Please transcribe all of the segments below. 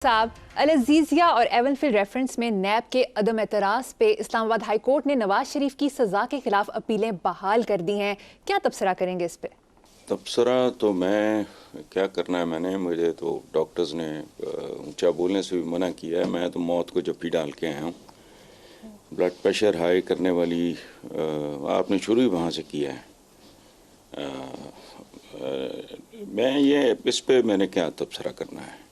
साहब, अल अज़ीज़िया और एवनफिल्ड रेफरेंस में नैब के अदम एतराज़ पे इस्लामाबाद हाई कोर्ट ने नवाज शरीफ की सज़ा के खिलाफ अपीलें बहाल कर दी हैं। क्या तबसरा करेंगे इस पे? तबसरा तो मैं क्या करना है, मुझे तो डॉक्टर्स ने ऊंचा बोलने से भी मना किया है। मैं तो मौत को जप्पी डाल के आया हूँ। ब्लड प्रेशर हाई करने वाली आपने शुरू ही वहाँ से किया है। मैं ये इस पे मैंने क्या तबसरा करना है।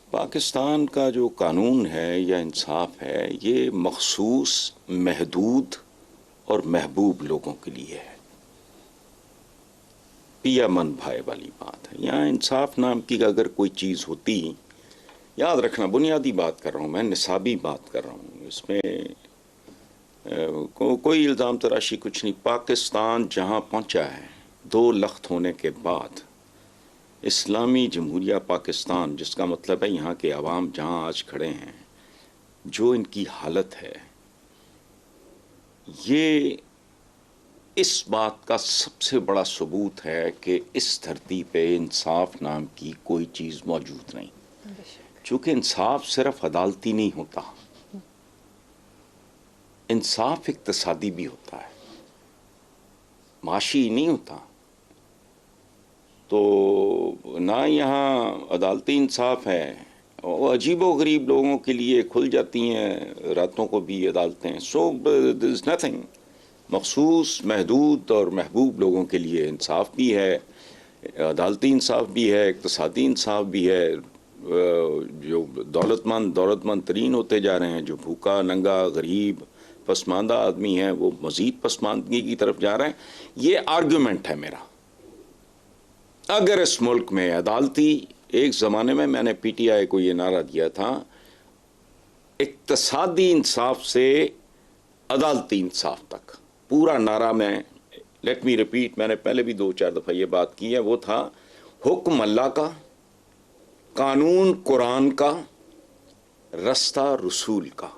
पाकिस्तान का जो कानून है या इंसाफ है, ये मखसूस महदूद और महबूब लोगों के लिए है। पिया मन भाई वाली बात है। यहाँ इंसाफ नाम की अगर कोई चीज़ होती, याद रखना, बुनियादी बात कर रहा हूँ मैं, निसाबी बात कर रहा हूँ, इसमें कोई इल्ज़ाम तराशी कुछ नहीं। पाकिस्तान जहाँ पहुँचा है 2 लख्त होने के बाद, इस्लामी जमहूरिया पाकिस्तान, जिसका मतलब है यहाँ के अवाम जहाँ आज खड़े हैं, जो इनकी हालत है, ये इस बात का सबसे बड़ा सबूत है कि इस धरती पे इंसाफ नाम की कोई चीज़ मौजूद नहीं। चूँकि इंसाफ सिर्फ अदालती नहीं होता, इंसाफ इक्तसादी भी होता है, माशी नहीं होता। तो ना यहाँ अदालती इंसाफ है, और अजीबो गरीब लोगों के लिए खुल जाती हैं रातों को भी अदालतें। So this is nothing. मखसूस महदूद और महबूब लोगों के लिए इंसाफ भी है, अदालती इंसाफ भी है, इक़्तिसादी इंसाफ भी है। जो दौलतमंद तरीन होते जा रहे हैं, जो भूखा नंगा गरीब पसमानदा आदमी है, वो मज़ीद पसमानदगी की तरफ जा रहे हैं। ये आर्गूमेंट है मेरा। अगर इस मुल्क में अदालती, एक ज़माने में मैंने PTI को ये नारा दिया था, इक़्तिसादी इंसाफ से अदालती इंसाफ तक, पूरा नारा में, लेट मी रिपीट, मैंने पहले भी 2-4 दफ़ा ये बात की है, वो था हुक्म अल्लाह का, कानून कुरान का, रास्ता रसूल का,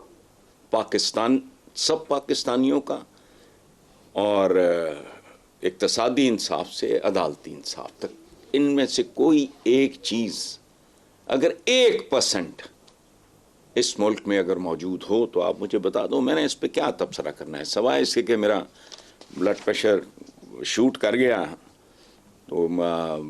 पाकिस्तान सब पाकिस्तानियों का, और इक़्तिसादी इंसाफ से अदालती इंसाफ तक। इनमें से कोई एक चीज़ अगर 1% इस मुल्क में अगर मौजूद हो तो आप मुझे बता दो। मैंने इस पे क्या तबसरा करना है, सवाए इसके कि मेरा ब्लड प्रेशर शूट कर गया, तो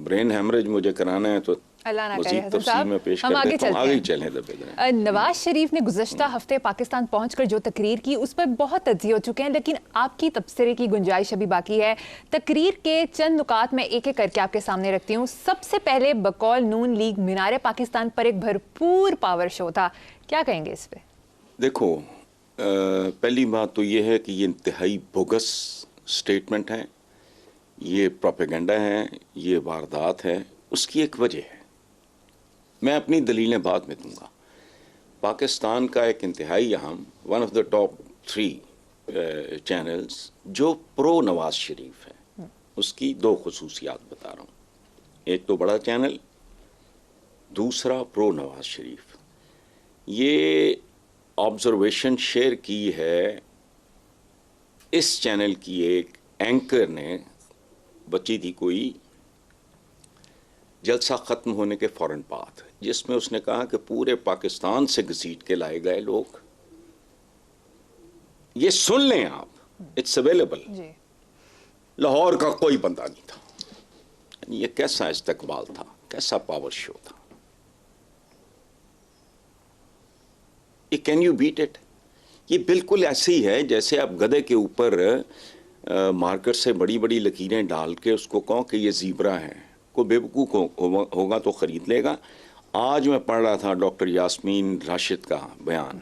ब्रेन हेमरेज मुझे कराना है, तो अल्लाह ना करे। मज़ीद हसन तफसील में साहब, पेश हम कर आगे देता हूँ। चलते आगे हैं। चलें। नवाज शरीफ ने गुज़श्ता हफ्ते पाकिस्तान पहुंचकर जो तकरीर की, उस पर बहुत तज्ज़िये हो चुके हैं, लेकिन आपकी तबसरे की गुंजाइश अभी बाकी है। तकरीर के चंद नुकात में एक एक करके आपके सामने रखती हूँ। सबसे पहले बकौल नून लीग मीनारे पाकिस्तान पर एक भरपूर पावर शो था, क्या कहेंगे इस पर? देखो, पहली बात तो ये है कि ये इंतहाई बोगस स्टेटमेंट है, ये प्रोपेगेंडा है, ये वारदात है। उसकी एक वजह है, मैं अपनी दलीलें बाद में दूंगा। पाकिस्तान का एक इंतहाई अहम, one of the top 3 channels जो प्रो नवाज शरीफ है, उसकी 2 खसूसियात बता रहा हूँ। एक तो बड़ा चैनल, दूसरा प्रो नवाज शरीफ। ये ऑब्जर्वेशन शेयर की है इस चैनल की एक एंकर ने, बच्ची थी कोई, जलसा ख़त्म होने के फ़ौरन बाद, जिसमें उसने कहा कि पूरे पाकिस्तान से घसीट के लाए गए लोग, ये सुन लें आप, इट्स अवेलेबल, लाहौर का कोई बंदा नहीं था। ये कैसा इस्तकबाल था, कैसा पावर शो था। ये कैन यू बीट इट? ये बिल्कुल ऐसे ही है जैसे आप गधे के ऊपर मार्केट से बड़ी बड़ी लकीरें डाल के उसको कहो कि ये ज़ीब्रा है, कोई बेवकूफ़ होगा तो ख़रीद लेगा। आज मैं पढ़ रहा था डॉक्टर यास्मीन राशिद का बयान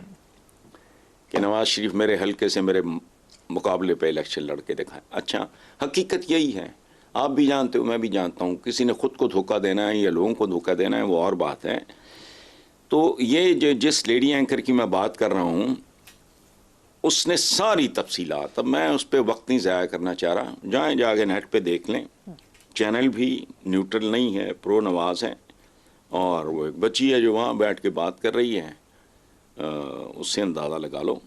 कि नवाज शरीफ मेरे हल्के से मेरे मुकाबले पे इलेक्शन लड़ के दिखाएं। अच्छा, हकीकत यही है, आप भी जानते हो, मैं भी जानता हूँ। किसी ने ख़ुद को धोखा देना है या लोगों को धोखा देना है, वो और बात है। तो ये जिस लेडी एंकर की मैं बात कर रहा हूँ, उसने सारी तफसीलात, अब मैं उस पर वक्त नहीं ज़ाया करना चाह रहा, जाएँ जाके नेट पे देख लें। चैनल भी न्यूट्रल नहीं है, प्रो नवाज है, और वो एक बच्ची है जो वहाँ बैठ के बात कर रही है, उससे अंदाज़ा लगा लो।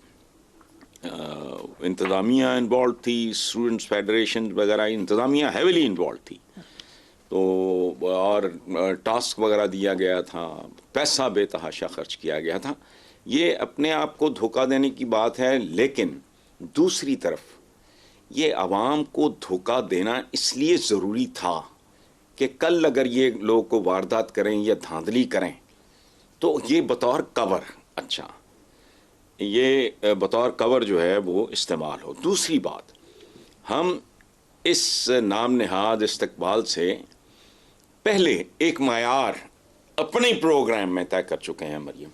इंतज़ामिया इन्वॉल्व थी, स्टूडेंट्स फेडरेशन वगैरह, इंतज़ामिया हैविली इन्वॉल्व थी। तो और टास्क वगैरह दिया गया था, पैसा बेतहाशा खर्च किया गया था। ये अपने आप को धोखा देने की बात है, लेकिन दूसरी तरफ ये आवाम को धोखा देना इसलिए ज़रूरी था कि कल अगर ये लोग को वारदात करें या धांधली करें तो ये बतौर कवर, अच्छा ये बतौर कवर जो है वो इस्तेमाल हो। दूसरी बात, हम इस नाम नहाद इस्तकबाल से पहले एक मायार अपने प्रोग्राम में तय कर चुके हैं मरियम,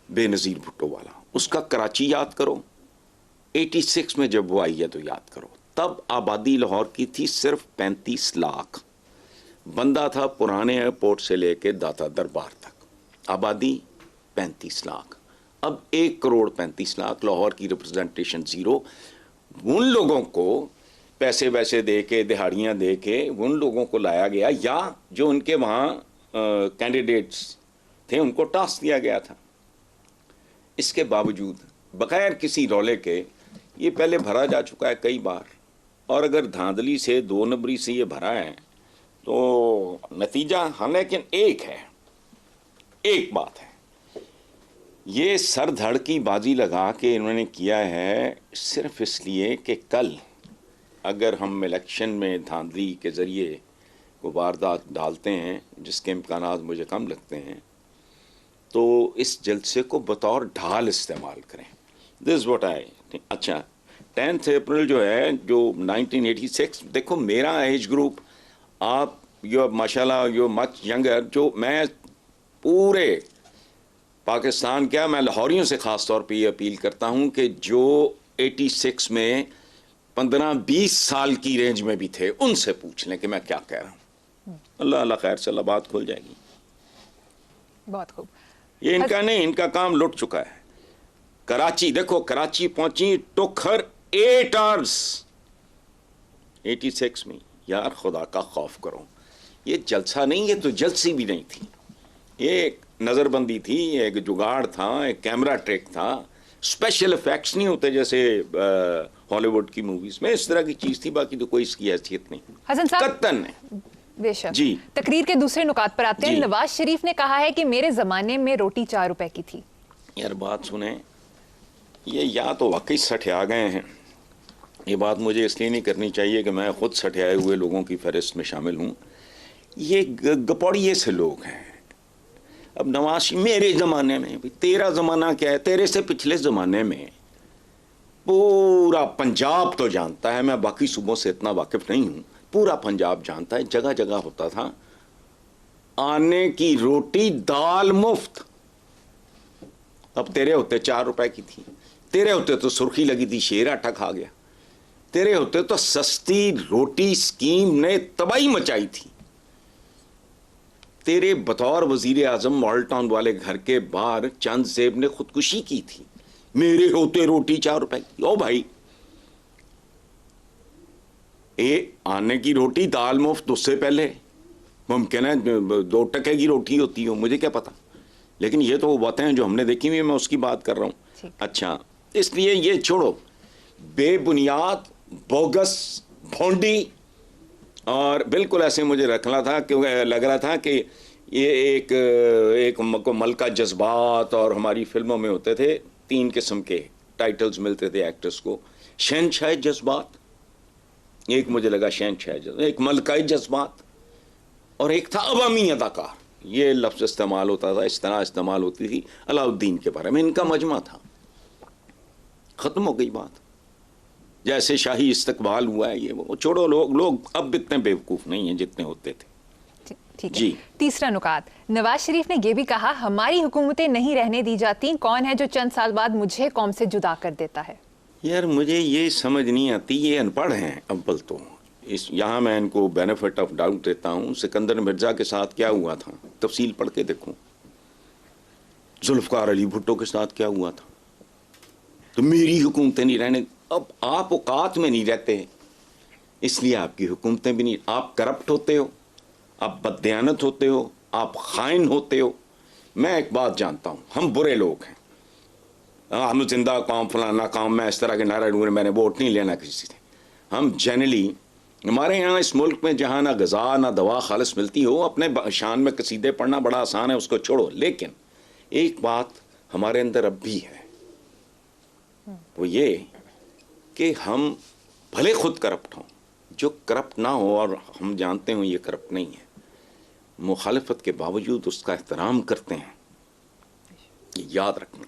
बेनज़ीर भुट्टो वाला। उसका कराची याद करो, 86 में जब वो आई है तो याद करो। तब आबादी लाहौर की थी सिर्फ 35 लाख। बंदा था पुराने एयरपोर्ट से लेके दाता दरबार तक, आबादी 35 लाख। अब 1 करोड़ 35 लाख, लाहौर की रिप्रेजेंटेशन ज़ीरो। उन लोगों को पैसे वैसे दे के, दिहाड़ियाँ दे के उन लोगों को लाया गया, या जो उनके वहाँ कैंडिडेट्स थे उनको टास्क दिया गया था। इसके बावजूद बगैर किसी रौले के ये पहले भरा जा चुका है कई बार, और अगर धांधली से 2 नंबरी से ये भरा है तो नतीजा, हाँ लेकिन एक बात है, ये सर धड़ की बाजी लगा के इन्होंने किया है सिर्फ इसलिए कि कल अगर हम इलेक्शन में धांधली के ज़रिए को वारदात डालते हैं, जिसके इम्कानात मुझे कम लगते हैं, तो इस जलसे को बतौर ढाल इस्तेमाल करें। This what I think. अच्छा, 10 अप्रैल जो है, जो 1986, देखो मेरा एज ग्रुप, आप यू माशाल्लाह यू मच यंगर, जो मैं पूरे पाकिस्तान, क्या मैं लाहौरियों से ख़ास तौर पे ये अपील करता हूँ कि जो 86 में 15-20 साल की रेंज में भी थे, उनसे पूछ लें कि मैं क्या कह रहा हूँ। अल्लाह खैर से बात खुल जाएगी। बहुत खूब। ये इनका नहीं, इनका काम लुट चुका है। कराची देखो, कराची पहुंची टुक हर 8 आवर्स 86 में। यार खुदा का खौफ करो, ये जलसा नहीं, ये तो जलसी भी नहीं थी, ये एक नज़रबंदी थी, एक जुगाड़ था, एक कैमरा ट्रिक था। स्पेशल इफेक्ट्स नहीं होते जैसे हॉलीवुड की मूवीज में, इस तरह की चीज़ थी, बाकी तो कोई इसकी हैसियत नहीं। हसन साहब, कत्तन है। बेशक जी। तकरीर के दूसरे नुकात पर आते हैं। नवाज शरीफ ने कहा है कि मेरे ज़माने में रोटी 4 रुपए की थी। यार बात सुने, ये या तो वाकई सठिया गए हैं। ये बात मुझे इसलिए नहीं करनी चाहिए कि मैं खुद सठियाए हुए लोगों की फहरिस्त में शामिल हूँ। ये गपौड़िए से लोग हैं। अब नवाज, मेरे ज़माने में, तेरा ज़माना क्या है? तेरे से पिछले ज़माने में पूरा पंजाब तो जानता है, मैं बाकी सूबों से इतना वाकिफ़ नहीं हूँ, पूरा पंजाब जानता है, जगह जगह होता था आने की रोटी दाल मुफ्त। अब तेरे होते 4 रुपए की थी, तेरे होते तो सुर्खी लगी थी, शेर आटा खा गया, तेरे होते तो सस्ती रोटी स्कीम ने तबाही मचाई थी। तेरे बतौर वजीर आजम मॉडल टाउन वाले घर के बाहर चंद ज़ेब ने खुदकुशी की थी, मेरे होते रोटी 4 रुपए की। ओ भाई, आने की रोटी दाल मुफ्त, उससे पहले मुमकिन है 2 टके की रोटी होती हो, मुझे क्या पता, लेकिन ये तो वो बातें हैं जो हमने देखी हुई है, मैं उसकी बात कर रहा हूँ। अच्छा, इसलिए ये छोड़ो, बेबुनियाद, बोगस, भोंडी, और बिल्कुल ऐसे मुझे रखना था, क्योंकि लग रहा था कि ये एक मलका जज्बात, और हमारी फिल्मों में होते थे 3 किस्म के टाइटल्स मिलते थे एक्टर्स को, शहनशाह जज्बात, एक मुझे लगा शहनशाह जज्बात, एक मलकाई जज्बात, और एक था अवामी अदाकार। ये लफ्ज़ इस्तेमाल होता था, इस तरह इस्तेमाल होती थी अलाउद्दीन के बारे में, इनका मजमा था। ख़त्म हो गई बात। जैसे शाही इस्तकबाल हुआ है, ये वो छोड़ो, लोग अब इतने बेवकूफ़ नहीं हैं जितने होते थे। ठीक है। तीसरा नुकात, नवाज शरीफ ने यह भी कहा हमारी हुकूमतें नहीं रहने दी जाती, कौन है जो चंद साल बाद मुझे कौम से जुदा कर देता है? यार मुझे ये समझ नहीं आती, ये अनपढ़ हैं अव्वल तो। यहाँ मैं इनको बेनिफिट ऑफ डाउट देता हूँ। सिकंदर मिर्ज़ा के साथ क्या हुआ था, तफसील पढ़ के देखो। जुल्फ़कार अली भुट्टो के साथ क्या हुआ था। तो मेरी हुकूमतें नहीं रहने, अब आप औकात में नहीं रहते, इसलिए आपकी हुकूमतें भी नहीं। आप करप्ट होते हो, आप बददियानत होते हो, आप खाइन होते हो। मैं एक बात जानता हूँ, हम बुरे लोग हैं, हम जिंदा कौम, फलाना कौम, मैं इस तरह के नारा ढूंढे, मैंने वोट नहीं लेना किसी से। हम जनरली हमारे यहाँ इस मुल्क में जहाँ ना गज़ा ना दवा खालिस मिलती हो, अपने शान में कसीदे पढ़ना बड़ा आसान है, उसको छोड़ो। लेकिन एक बात हमारे अंदर अब भी है, वो ये कि हम भले खुद करप्ट हों, जो करप्ट ना हो और हम जानते हो ये करप्ट नहीं है, मुखालिफत के बावजूद उसका एहतराम करते हैं। ये याद रखना,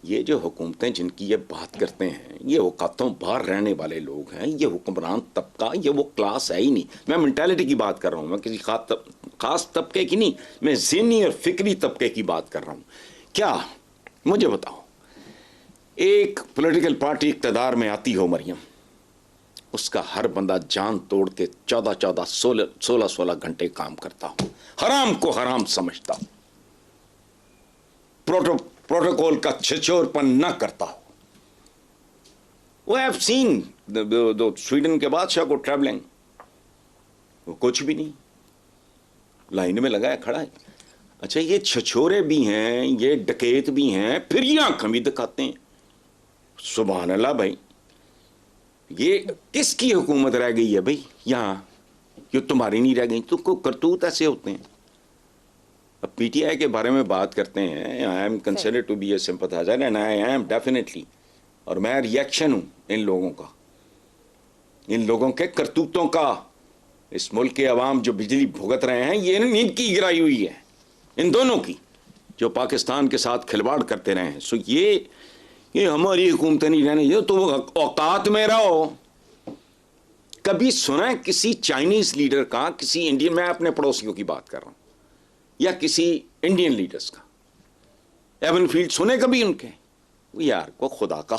ये जो हुकूमतें जिनकी ये बात करते हैं, ये औकातों बाहर रहने वाले लोग हैं, ये हुक्मरान तबका, ये वो क्लास है ही नहीं। मैं मेंटालिटी की बात कर रहा हूँ, मैं किसी खास तबके की नहीं, मैं ज़हनी और फिक्री तबके की बात कर रहा हूँ। क्या मुझे बताओ, एक पॉलिटिकल पार्टी इक़्तिदार में आती हो मरियम, उसका हर बंदा जान तोड़ के 16 घंटे काम करता हो, हराम को हराम समझता हो, प्रोटोकॉल का छिछोरपन न करता हो। वो हैव सीन दो स्वीडन के बादशाह को ट्रैवलिंग, वो कुछ भी नहीं, लाइन में लगाया खड़ा है। अच्छा, ये छछोरे भी हैं, ये डकैत भी हैं, फिर ये आंखें भी दिखाते हैं। सुभान अल्लाह भाई, ये किसकी हुकूमत रह गई है भाई यहाँ? ये तुम्हारी नहीं रह गई, तुमको करतूत ऐसे होते हैं। अब पीटीआई के बारे में बात करते हैं, I am consider to be a sympathiser and I am definitely, और मैं रिएक्शन हूँ इन लोगों का, इन लोगों के करतूतों का। इस मुल्क के अवाम जो बिजली भुगत रहे हैं, ये नींद की गिराई हुई है इन दोनों की, जो पाकिस्तान के साथ खिलवाड़ करते रहे हैं। सो ये हमारी हुकूमतें नहीं रहने, ये तो औकात में रहो। कभी सुना है किसी चाइनीज लीडर का, किसी इंडियन, मैं अपने पड़ोसियों की बात कर रहा हूं, या किसी इंडियन लीडर्स का एवन फील्ड सुने कभी उनके? यार को खुदा का